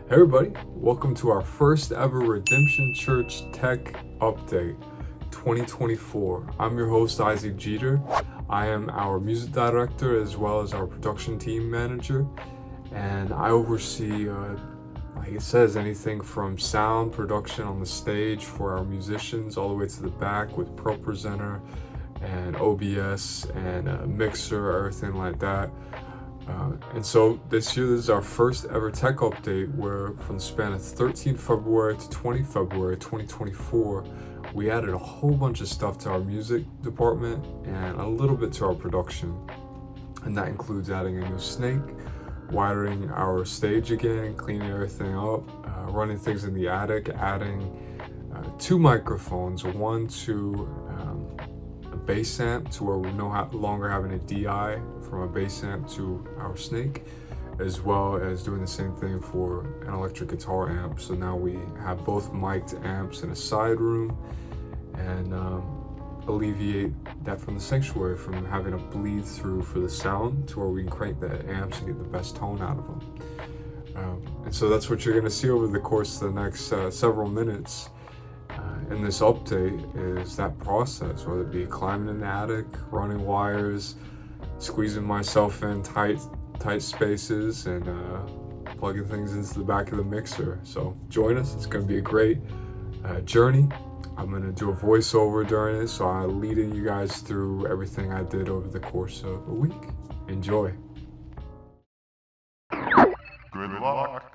Hey everybody, welcome to our first ever Redemption Church Tech Update 2024. I'm your host Isaac Jeter. I am our music director as well as our production team manager, and I oversee, like it says, anything from sound production on the stage for our musicians all the way to the back with ProPresenter and OBS and a mixer, everything like that. And so this year, this is our first ever tech update where from the span of 13 February to 20 February 2024, we added a whole bunch of stuff to our music department and a little bit to our production. And that includes adding a new snake, wiring our stage again, cleaning everything up, running things in the attic, adding 2 microphones, one to a bass amp to where we're no longer having a DI from a bass amp to our snake, as well as doing the same thing for an electric guitar amp. So now we have both mic'd amps in a side room and alleviate that from the sanctuary from having a bleed through for the sound to where we can crank the amps and get the best tone out of them. And so that's what you're going to see over the course of the next several minutes. In this update is that process, whether it be climbing in the attic, running wires, squeezing myself in tight spaces, and plugging things into the back of the mixer. So join us. It's going to be a great journey. I'm going to do a voiceover during it, so I'm leading you guys through everything I did over the course of a week. Enjoy. Good luck.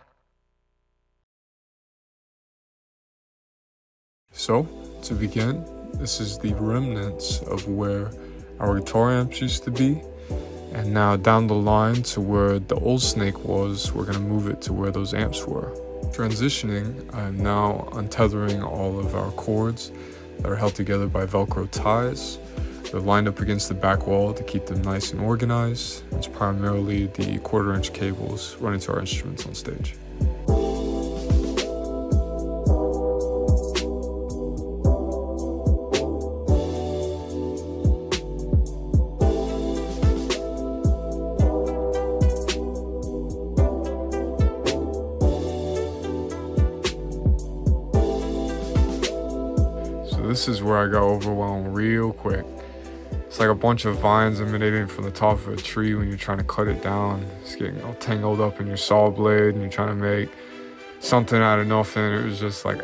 So, to begin, this is the remnants of where our guitar amps used to be, and now down the line to where the old snake was, we're going to move it to where those amps were. Transitioning, I'm now untethering all of our cords that are held together by Velcro ties. They're lined up against the back wall to keep them nice and organized. It's primarily the 1/4-inch cables running to our instruments on stage. This is where I got overwhelmed real quick. It's like a bunch of vines emanating from the top of a tree when you're trying to cut it down. It's getting all tangled up in your saw blade and you're trying to make something out of nothing. It was just like,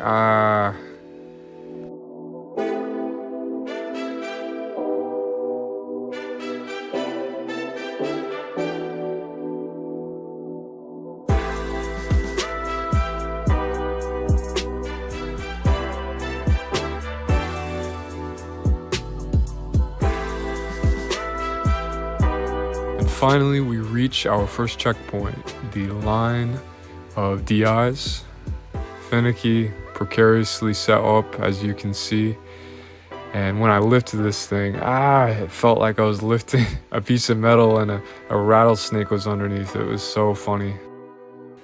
Finally, we reach our first checkpoint, the line of DIs. Finicky, precariously set up, as you can see. And when I lifted this thing, it felt like I was lifting a piece of metal and a rattlesnake was underneath. It was so funny.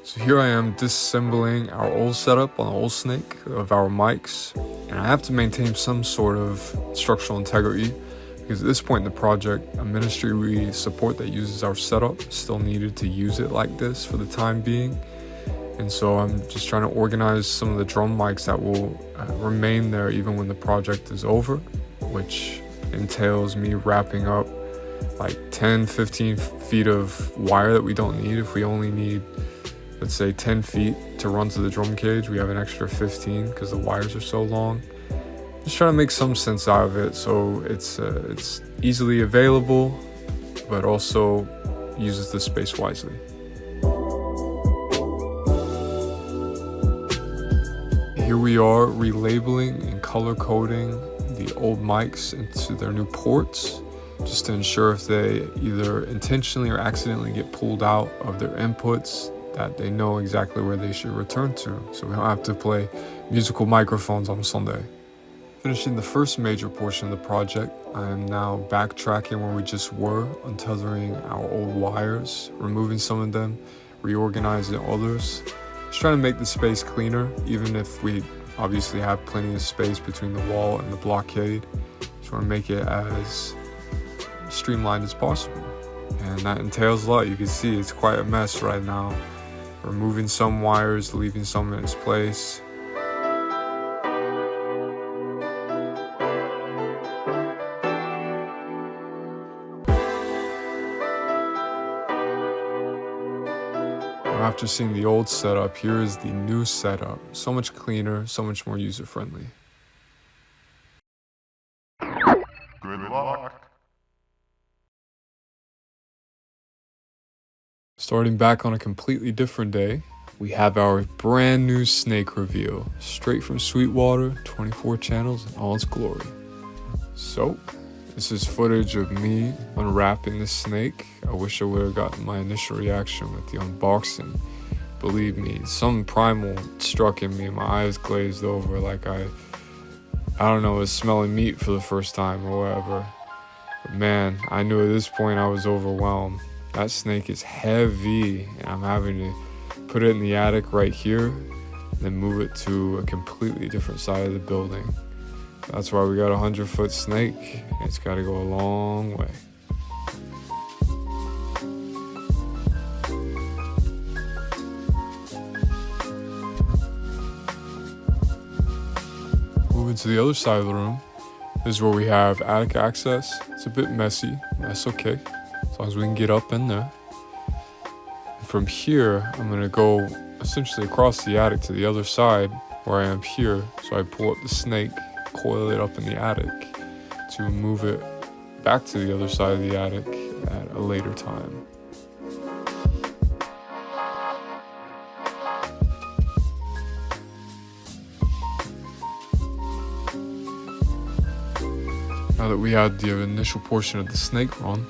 So here I am disassembling our old setup on the old snake of our mics. And I have to maintain some sort of structural integrity, because at this point in the project, a ministry we support that uses our setup still needed to use it like this for the time being. And so I'm just trying to organize some of the drum mics that will remain there even when the project is over, which entails me wrapping up like 10-15 feet of wire that we don't need. If we only need, let's say, 10 feet to run to the drum cage, we have an extra 15 because the wires are so long. Just trying to make some sense out of it so it's easily available, but also uses the space wisely. Here we are relabeling and color coding the old mics into their new ports, just to ensure if they either intentionally or accidentally get pulled out of their inputs, that they know exactly where they should return to, so we don't have to play musical microphones on Sunday. Finishing the first major portion of the project, I am now backtracking where we just were, untethering our old wires, removing some of them, reorganizing others. Just trying to make the space cleaner, even if we obviously have plenty of space between the wall and the blockade. Just want to make it as streamlined as possible. And that entails a lot. You can see it's quite a mess right now. removing some wires, leaving some in its place. After seeing the old setup, here is the new setup. So much cleaner, so much more user-friendly. Good luck. Starting back on a completely different day, we have our brand new snake reveal, straight from Sweetwater, 24 channels in all its glory. So, this is footage of me unwrapping the snake. I wish I would have gotten my initial reaction with the unboxing. Believe me, some primal struck in me and my eyes glazed over like I don't know, was smelling meat for the first time or whatever. But man, I knew at this point I was overwhelmed. That snake is heavy and I'm having to put it in the attic right here and then move it to a completely different side of the building. That's why we got a 100-foot snake. It's got to go a long way. Moving to the other side of the room, this is where we have attic access. It's a bit messy, that's okay, as long as we can get up in there. And from here, I'm gonna go essentially across the attic to the other side where I am here. So I pull up the snake, coil it up in the attic to move it back to the other side of the attic at a later time. Now that we had the initial portion of the snake run,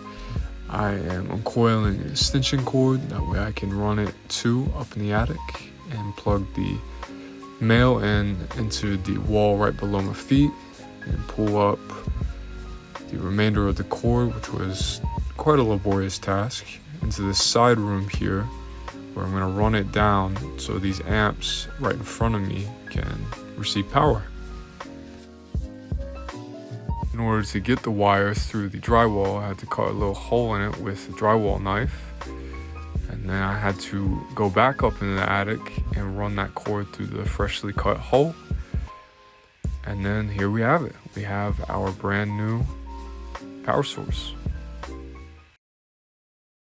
I am uncoiling an extension cord. That way I can run it up in the attic and plug the male end into the wall right below my feet and pull up the remainder of the cord, which was quite a laborious task, into this side room here where I'm going to run it down so these amps right in front of me can receive power. In order to get the wire through the drywall, I had to cut a little hole in it with a drywall knife. And then I had to go back up into the attic and run that cord through the freshly cut hole. And then here we have it. We have our brand new power source.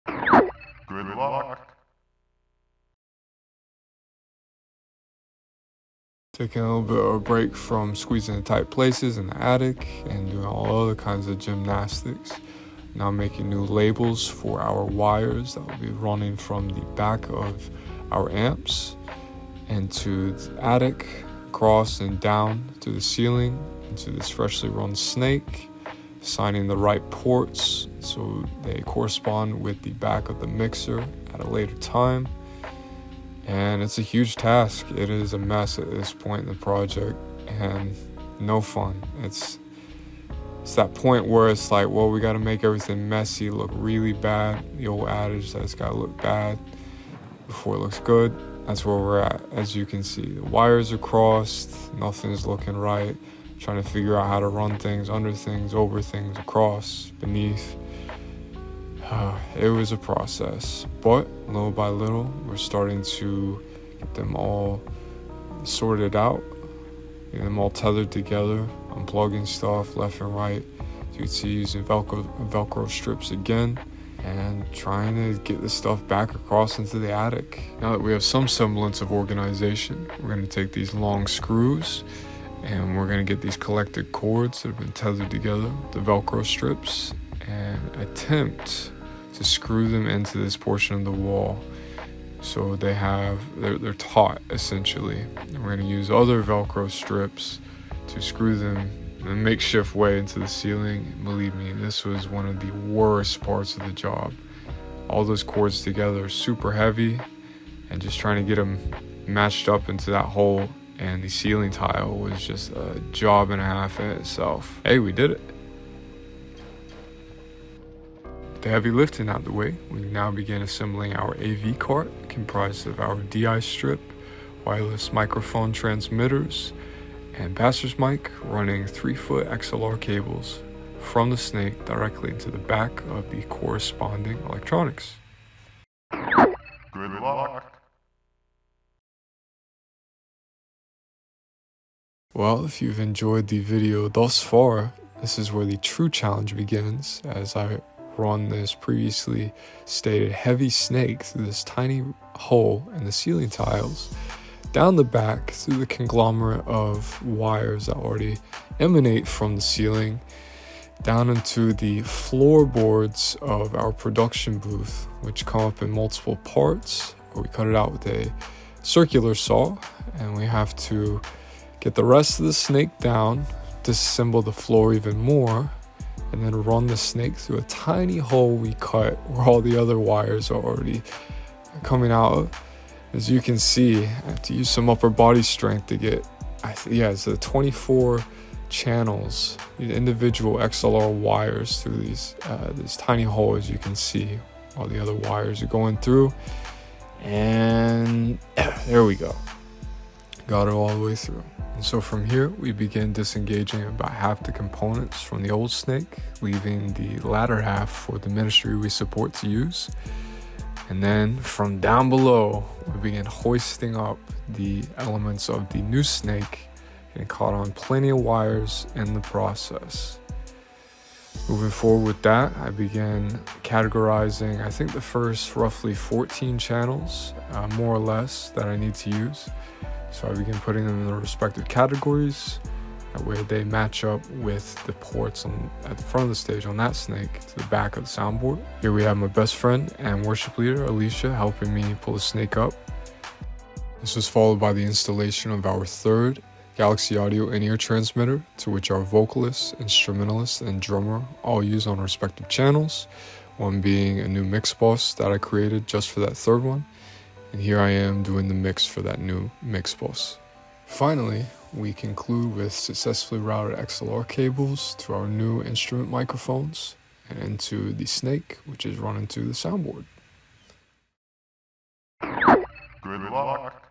Good luck. Taking a little bit of a break from squeezing the tight places in the attic and doing all other kinds of gymnastics. Now making new labels for our wires that will be running from the back of our amps into the attic, across and down to the ceiling, into this freshly run snake, assigning the right ports so they correspond with the back of the mixer at a later time. And it's a huge task. It is a mess at this point in the project and no fun. It's that point where it's like, well, we got to make everything messy, look really bad. The old adage that it's got to look bad before it looks good. That's where we're at. As you can see, the wires are crossed, nothing's looking right. Trying to figure out how to run things, under things, over things, across, beneath. It was a process, but little by little, we're starting to get them all sorted out, get them all tethered together, unplugging stuff left and right. You can see using Velcro strips again, and trying to get this stuff back across into the attic. Now that we have some semblance of organization, we're going to take these long screws and we're going to get these collected cords that have been tethered together, the Velcro strips, and attempt to screw them into this portion of the wall so they're taut essentially. And we're going to use other Velcro strips to screw them in a makeshift way into the ceiling. And believe me, this was one of the worst parts of the job. All those cords together are super heavy, and just trying to get them matched up into that hole and the ceiling tile was just a job and a half in itself. Hey, we did it. The heavy lifting out of the way, we now begin assembling our AV cart, comprised of our DI strip, wireless microphone transmitters, and passer's mic running 3-foot XLR cables from the snake directly into the back of the corresponding electronics. Good luck. Well, if you've enjoyed the video thus far, this is where the true challenge begins, as I run this previously stated heavy snake through this tiny hole in the ceiling tiles, down the back through the conglomerate of wires that already emanate from the ceiling, down into the floorboards of our production booth, which come up in multiple parts. We cut it out with a circular saw, and we have to get the rest of the snake down, disassemble the floor even more, and then run the snake through a tiny hole we cut where all the other wires are already coming out of. As you can see, I have to use some upper body strength to get, it's 24 channels, individual XLR wires through this tiny hole. As you can see, all the other wires are going through, and there we go. Got it all the way through. And so from here, we begin disengaging about half the components from the old snake, leaving the latter half for the ministry we support to use. And then from down below, we begin hoisting up the elements of the new snake, getting caught on plenty of wires in the process. Moving forward with that, I began categorizing, I think, the first roughly 14 channels, more or less, that I need to use. So I began putting them in their respective categories, that way they match up with the ports at the front of the stage on that snake to the back of the soundboard. Here we have my best friend and worship leader, Alicia, helping me pull the snake up. This was followed by the installation of our third Galaxy Audio in-ear transmitter, to which our vocalist, instrumentalist, and drummer all use on respective channels, one being a new mix bus that I created just for that third one, and here I am doing the mix for that new mix bus. Finally, we conclude with successfully routed XLR cables to our new instrument microphones and into the snake, which is run into the soundboard. Good luck.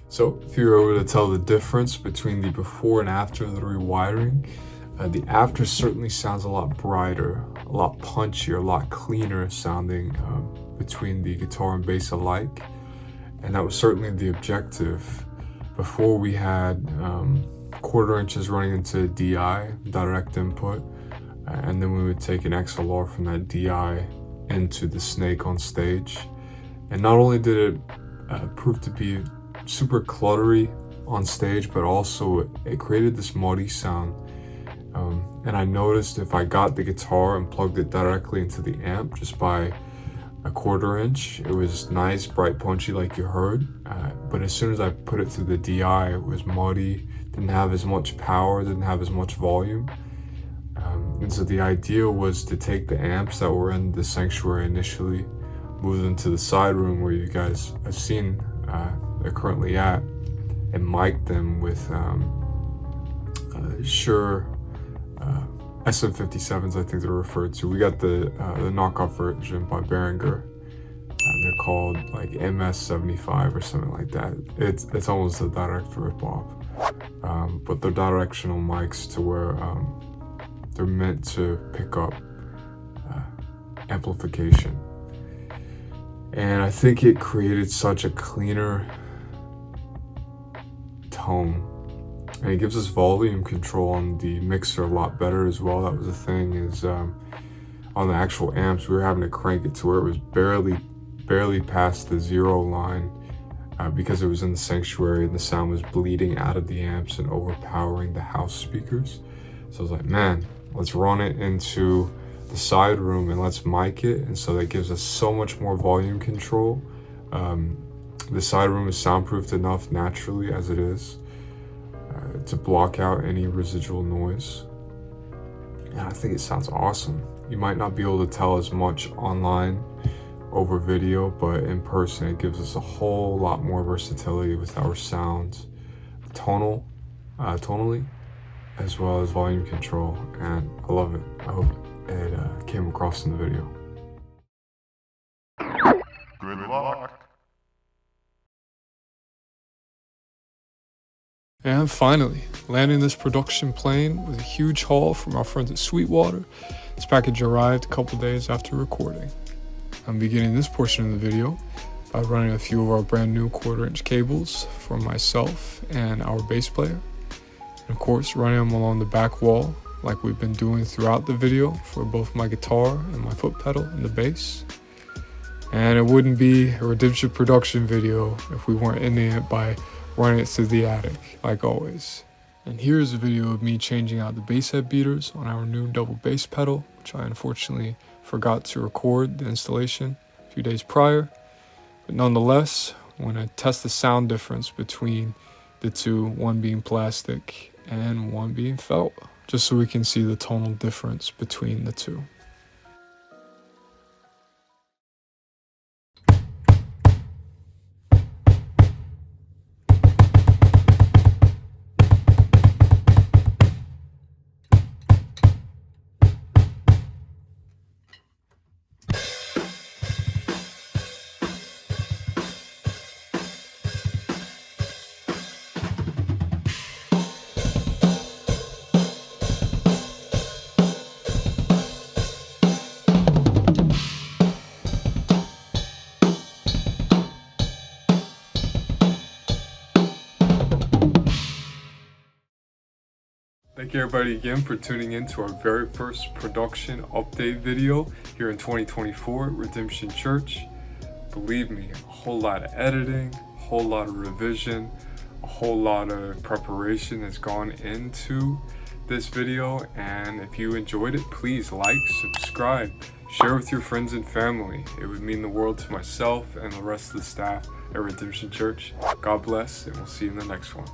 So if you were able to tell the difference between the before and after the rewiring, the after certainly sounds a lot brighter, a lot punchier, a lot cleaner sounding between the guitar and bass alike. And that was certainly the objective. Before we had 1/4 inches running into DI, direct input, and then we would take an XLR from that DI into the snake on stage. And not only did it prove to be super cluttery on stage, but also it created this muddy sound. And I noticed if I got the guitar and plugged it directly into the amp just by a 1/4 inch, it was nice, bright, punchy like you heard. But as soon as I put it through the DI, it was muddy, didn't have as much power, didn't have as much volume. And so the idea was to take the amps that were in the sanctuary initially, move them to the side room where you guys have seen they're currently at, and mic them with Shure SM57s, I think they're referred to. We got the knockoff version by Behringer. They're called like MS75 or something like that. It's almost a direct ripoff. But they're directional mics to where they're meant to pick up amplification. And I think it created such a cleaner tone. And it gives us volume control on the mixer a lot better as well. That was the thing, is on the actual amps, we were having to crank it to where it was barely past the 0 line because it was in the sanctuary and the sound was bleeding out of the amps and overpowering the house speakers. So I was like, man, let's run it into the side room and let's mic it. And so that gives us so much more volume control. The side room is soundproofed enough naturally as it is to block out any residual noise. And I think it sounds awesome. You might not be able to tell as much online over video, but in person it gives us a whole lot more versatility with our sounds, tonally, as well as volume control, and I love it. I hope it came across in the video. Good luck. And finally, landing this production plane with a huge haul from our friends at Sweetwater. This package arrived a couple days after recording. I'm beginning this portion of the video by running a few of our brand new 1/4-inch cables for myself and our bass player. And of course, running them along the back wall like we've been doing throughout the video for both my guitar and my foot pedal and the bass. And it wouldn't be a Redemption production video if we weren't ending it by running it through the attic, like always. And here's a video of me changing out the bass head beaters on our new double bass pedal, which I unfortunately forgot to record the installation a few days prior. But nonetheless, I'm going to test the sound difference between the two, one being plastic and one being felt, just so we can see the tonal difference between the two. Thank you everybody again for tuning in to our very first production update video here in 2024 at Redemption Church. Believe me, a whole lot of editing, a whole lot of revision, a whole lot of preparation has gone into this video, and if you enjoyed it, please like, subscribe, share with your friends and family. It would mean the world to myself and the rest of the staff at Redemption Church. God bless, and we'll see you in the next one.